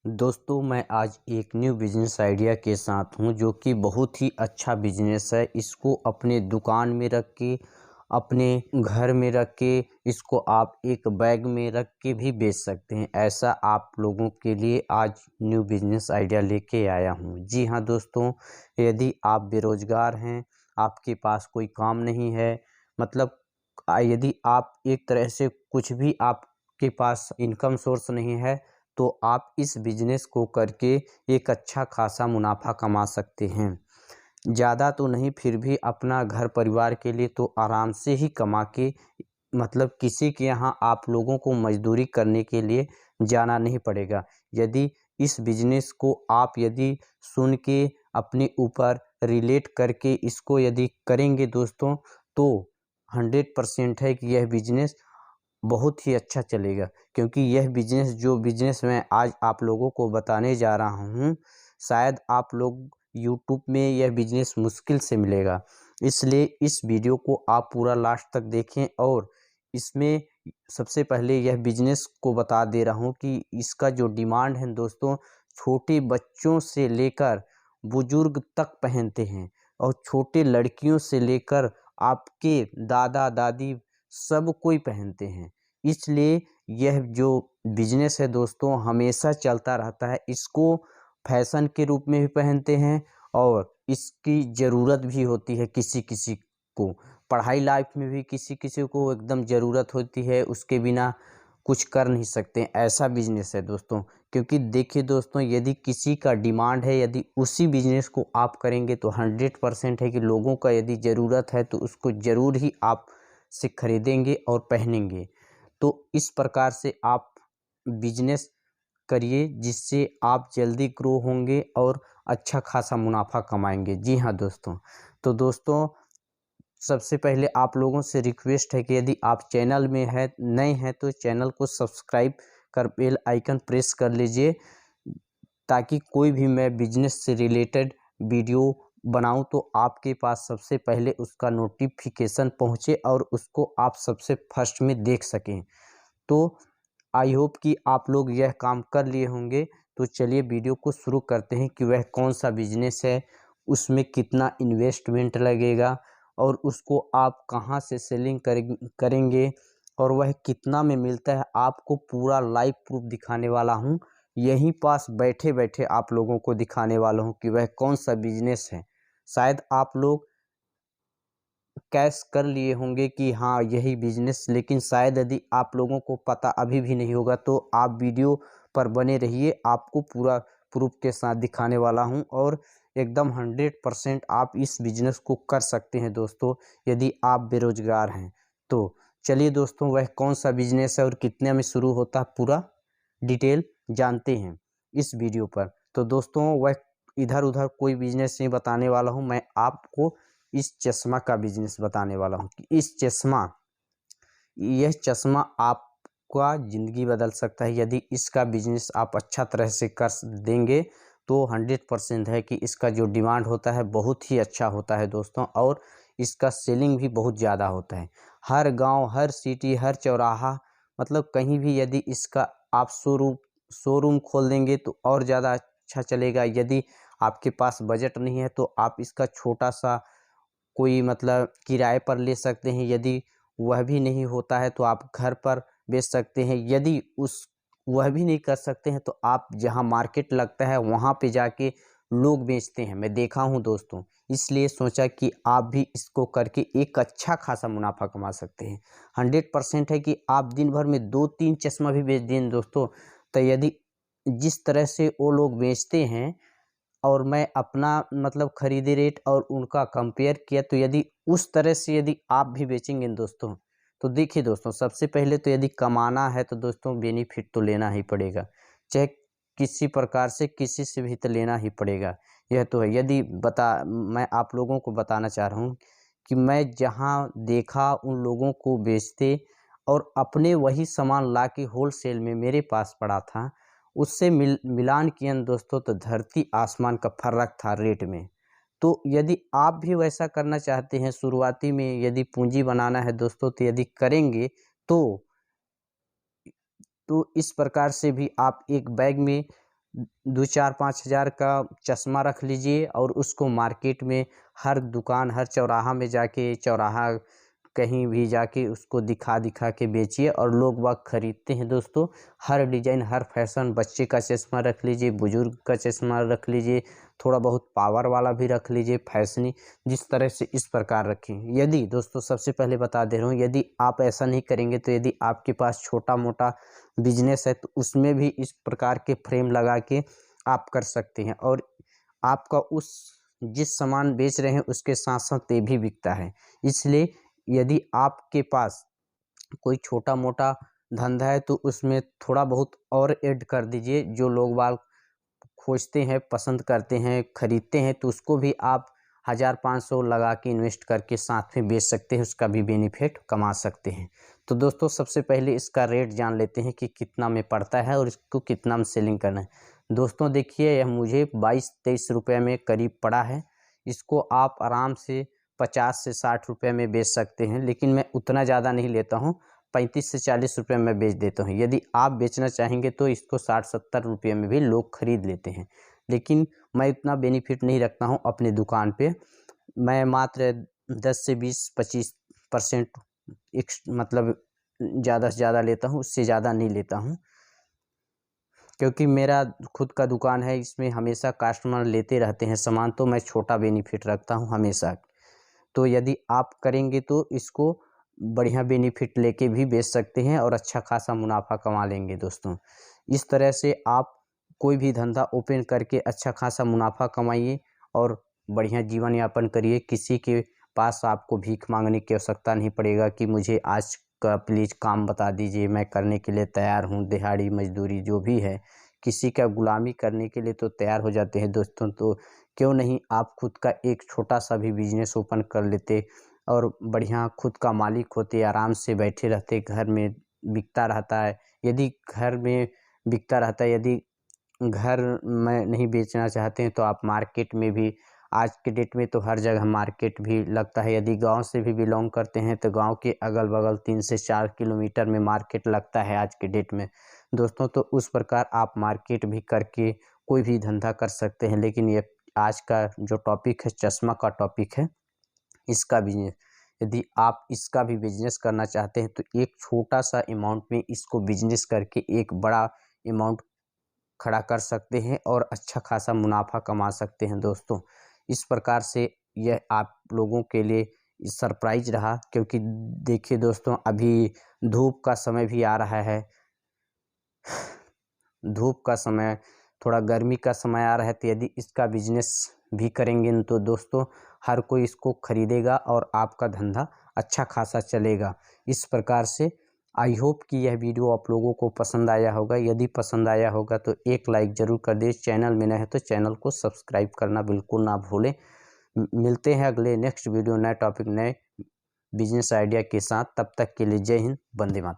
दोस्तों मैं आज एक न्यू बिजनेस आइडिया के साथ हूं जो कि बहुत ही अच्छा बिजनेस है। इसको अपने दुकान में रख के, अपने घर में रख के, इसको आप एक बैग में रख के भी बेच सकते हैं। ऐसा आप लोगों के लिए आज न्यू बिजनेस आइडिया लेके आया हूं। जी हाँ दोस्तों, यदि आप बेरोजगार हैं, आपके पास कोई काम नहीं है, मतलब यदि आप एक तरह से कुछ भी आपके पास इनकम सोर्स नहीं है, तो आप इस बिजनेस को करके एक अच्छा खासा मुनाफा कमा सकते हैं। ज़्यादा तो नहीं, फिर भी अपना घर परिवार के लिए तो आराम से ही कमा के, मतलब किसी के यहाँ आप लोगों को मजदूरी करने के लिए जाना नहीं पड़ेगा। यदि इस बिजनेस को आप यदि सुन के अपने ऊपर रिलेट करके इसको यदि करेंगे दोस्तों, तो 100% है कि यह बिजनेस बहुत ही अच्छा चलेगा। क्योंकि यह बिजनेस, जो बिजनेस मैं आज आप लोगों को बताने जा रहा हूँ, शायद आप लोग यूट्यूब में यह बिजनेस मुश्किल से मिलेगा। इसलिए इस वीडियो को आप पूरा लास्ट तक देखें। और इसमें सबसे पहले यह बिजनेस को बता दे रहा हूँ कि इसका जो डिमांड है दोस्तों, छोटे बच्चों से लेकर बुजुर्ग तक पहनते हैं, और छोटे लड़कियों से लेकर आपके दादा दादी सब कोई पहनते हैं। इसलिए यह जो बिजनेस है दोस्तों, हमेशा चलता रहता है। इसको फैशन के रूप में भी पहनते हैं, और इसकी ज़रूरत भी होती है किसी किसी को। पढ़ाई लाइफ में भी किसी किसी को एकदम ज़रूरत होती है, उसके बिना कुछ कर नहीं सकते। ऐसा बिजनेस है दोस्तों। क्योंकि देखिए दोस्तों, यदि किसी का डिमांड है, यदि उसी बिजनेस को आप करेंगे तो 100% है कि लोगों का यदि ज़रूरत है तो उसको ज़रूर ही आप से खरीदेंगे और पहनेंगे। तो इस प्रकार से आप बिजनेस करिए, जिससे आप जल्दी ग्रो होंगे और अच्छा खासा मुनाफा कमाएंगे। जी हाँ दोस्तों। तो दोस्तों, सबसे पहले आप लोगों से रिक्वेस्ट है कि यदि आप चैनल में है नए हैं तो चैनल को सब्सक्राइब कर बेल आइकन प्रेस कर लीजिए, ताकि कोई भी मैं बिजनेस से रिलेटेड वीडियो बनाऊं तो आपके पास सबसे पहले उसका नोटिफिकेशन पहुंचे और उसको आप सबसे फर्स्ट में देख सकें। तो आई होप कि आप लोग यह काम कर लिए होंगे। तो चलिए वीडियो को शुरू करते हैं कि वह कौन सा बिजनेस है, उसमें कितना इन्वेस्टमेंट लगेगा, और उसको आप कहाँ से सेलिंग करेंगे, और वह कितना में मिलता है। आपको पूरा लाइव प्रूफ दिखाने वाला हूँ। यहीं पास बैठे बैठे आप लोगों को दिखाने वाला हूँ कि वह कौन सा बिजनेस है। शायद आप लोग कैश कर लिए होंगे कि हाँ यही बिजनेस, लेकिन शायद यदि आप लोगों को पता अभी भी नहीं होगा तो आप वीडियो पर बने रहिए। आपको पूरा प्रूफ के साथ दिखाने वाला हूँ, और एकदम 100% आप इस बिजनेस को कर सकते हैं दोस्तों, यदि आप बेरोजगार हैं तो। चलिए दोस्तों, वह कौन सा बिजनेस है और कितने में शुरू होता है, पूरा डिटेल जानते हैं इस वीडियो पर। तो दोस्तों, वह इधर उधर कोई बिजनेस नहीं बताने वाला हूँ, मैं आपको इस चश्मा का बिजनेस बताने वाला हूँ कि यह चश्मा आपका ज़िंदगी बदल सकता है। यदि इसका बिजनेस आप अच्छा तरह से कर देंगे तो 100% है कि इसका जो डिमांड होता है बहुत ही अच्छा होता है दोस्तों, और इसका सेलिंग भी बहुत ज़्यादा होता है। हर गांव, हर सिटी, हर चौराहा, मतलब कहीं भी यदि इसका आप शोरूम खोल देंगे तो और ज़्यादा अच्छा चलेगा। यदि आपके पास बजट नहीं है तो आप इसका छोटा सा कोई मतलब किराए पर ले सकते हैं। यदि वह भी नहीं होता है तो आप घर पर बेच सकते हैं। यदि उस वह भी नहीं कर सकते हैं तो आप जहां मार्केट लगता है वहां पे जाके लोग बेचते हैं, मैं देखा हूं दोस्तों। इसलिए सोचा कि आप भी इसको करके एक अच्छा खासा मुनाफा कमा सकते हैं। 100% है कि आप दिन भर में 2-3 चश्मा भी बेच दें दोस्तों, तो यदि जिस तरह से वो लोग बेचते हैं और मैं अपना मतलब खरीदे रेट और उनका कंपेयर किया, तो यदि उस तरह से यदि आप भी बेचेंगे दोस्तों, तो देखिए दोस्तों, सबसे पहले तो यदि कमाना है तो दोस्तों बेनिफिट तो लेना ही पड़ेगा। चाहे किसी प्रकार से किसी से भी तो लेना ही पड़ेगा, यह तो है। यदि मैं आप लोगों को बताना चाह रहा हूँ कि मैं जहाँ देखा उन लोगों को बेचते और अपने वही सामान ला के होलसेल में मेरे पास पड़ा था, उससे मिलान किया दोस्तों, तो धरती आसमान का फ़र्क था रेट में। तो यदि आप भी वैसा करना चाहते हैं, शुरुआती में यदि पूंजी बनाना है दोस्तों, तो यदि करेंगे तो इस प्रकार से भी आप एक बैग में दो चार 5 हज़ार का चश्मा रख लीजिए और उसको मार्केट में हर दुकान, हर चौराहा में जाके, चौराहा कहीं भी जाके उसको दिखा दिखा के बेचिए और लोग बाग खरीदते हैं दोस्तों। हर डिजाइन, हर फैशन, बच्चे का चश्मा रख लीजिए, बुजुर्ग का चश्मा रख लीजिए, थोड़ा बहुत पावर वाला भी रख लीजिए, फैशनी, जिस तरह से इस प्रकार रखें। यदि दोस्तों सबसे पहले बता दे रहा हूँ, यदि आप ऐसा नहीं करेंगे तो यदि आपके पास छोटा मोटा बिजनेस है तो उसमें भी इस प्रकार के फ्रेम लगा के आप कर सकते हैं और आपका उस जिस सामान बेच रहे हैं उसके साथ साथ ये भी बिकता है। इसलिए यदि आपके पास कोई छोटा मोटा धंधा है तो उसमें थोड़ा बहुत और ऐड कर दीजिए। जो लोग बाग खोजते हैं, पसंद करते हैं, खरीदते हैं तो उसको भी आप 1000-500 लगा के इन्वेस्ट करके साथ में बेच सकते हैं, उसका भी बेनिफिट कमा सकते हैं। तो दोस्तों सबसे पहले इसका रेट जान लेते हैं कि कितना में पड़ता है और इसको कितना में सेलिंग करना है। दोस्तों देखिए, यह मुझे 22-23 रुपये में करीब पड़ा है। इसको आप आराम से 50 से 60 रुपये में बेच सकते हैं, लेकिन मैं उतना ज़्यादा नहीं लेता हूँ, 35 से 40 रुपये में बेच देता हूँ। यदि आप बेचना चाहेंगे तो इसको 60-70 रुपये में भी लोग खरीद लेते हैं, लेकिन मैं इतना बेनिफिट नहीं रखता हूँ अपनी दुकान पे। मैं मात्र 10 से 20-25% मतलब ज़्यादा से ज़्यादा लेता हूँ, उससे ज़्यादा नहीं लेता हूँ, क्योंकि मेरा खुद का दुकान है, इसमें हमेशा कस्टमर लेते रहते हैं सामान, तो मैं छोटा बेनिफिट रखता हूँ हमेशा। तो यदि आप करेंगे तो इसको बढ़िया बेनिफिट लेके भी बेच सकते हैं और अच्छा खासा मुनाफा कमा लेंगे दोस्तों। इस तरह से आप कोई भी धंधा ओपन करके अच्छा खासा मुनाफा कमाइए और बढ़िया जीवन यापन करिए। किसी के पास आपको भीख मांगने की आवश्यकता नहीं पड़ेगा कि मुझे आज का प्लीज़ काम बता दीजिए, मैं करने के लिए तैयार हूँ। दिहाड़ी मजदूरी जो भी है, किसी का गुलामी करने के लिए तो तैयार हो जाते हैं दोस्तों। तो क्यों नहीं आप खुद का एक छोटा सा भी बिजनेस ओपन कर लेते और बढ़िया खुद का मालिक होते, आराम से बैठे रहते, घर में बिकता रहता है। यदि घर में बिकता रहता है, यदि घर में नहीं बेचना चाहते हैं तो आप मार्केट में भी, आज के डेट में तो हर जगह मार्केट भी लगता है। यदि गांव से भी बिलोंग करते हैं तो गांव के अगल बगल 3 से 4 किलोमीटर में मार्केट लगता है आज के डेट में दोस्तों। तो उस प्रकार आप मार्केट भी करके कोई भी धंधा कर सकते हैं। लेकिन ये आज का जो टॉपिक है, चश्मा का टॉपिक है, इसका बिजनेस, यदि आप इसका भी बिजनेस करना चाहते हैं तो एक छोटा सा अमाउंट में इसको बिजनेस करके एक बड़ा अमाउंट खड़ा कर सकते हैं और अच्छा खासा मुनाफा कमा सकते हैं दोस्तों। इस प्रकार से यह आप लोगों के लिए सरप्राइज रहा, क्योंकि देखिए दोस्तों, अभी धूप का समय भी आ रहा है, धूप का समय, थोड़ा गर्मी का समय आ रहा है, तो यदि इसका बिजनेस भी करेंगे तो दोस्तों हर कोई इसको खरीदेगा और आपका धंधा अच्छा खासा चलेगा। इस प्रकार से आई होप कि यह वीडियो आप लोगों को पसंद आया होगा। यदि पसंद आया होगा तो एक लाइक ज़रूर कर दें। चैनल में नए हैं तो चैनल को सब्सक्राइब करना बिल्कुल ना भूलें। मिलते हैं अगले नेक्स्ट वीडियो, नए टॉपिक, नए बिजनेस आइडिया के साथ। तब तक के लिए जय हिंद, वंदे मातरम।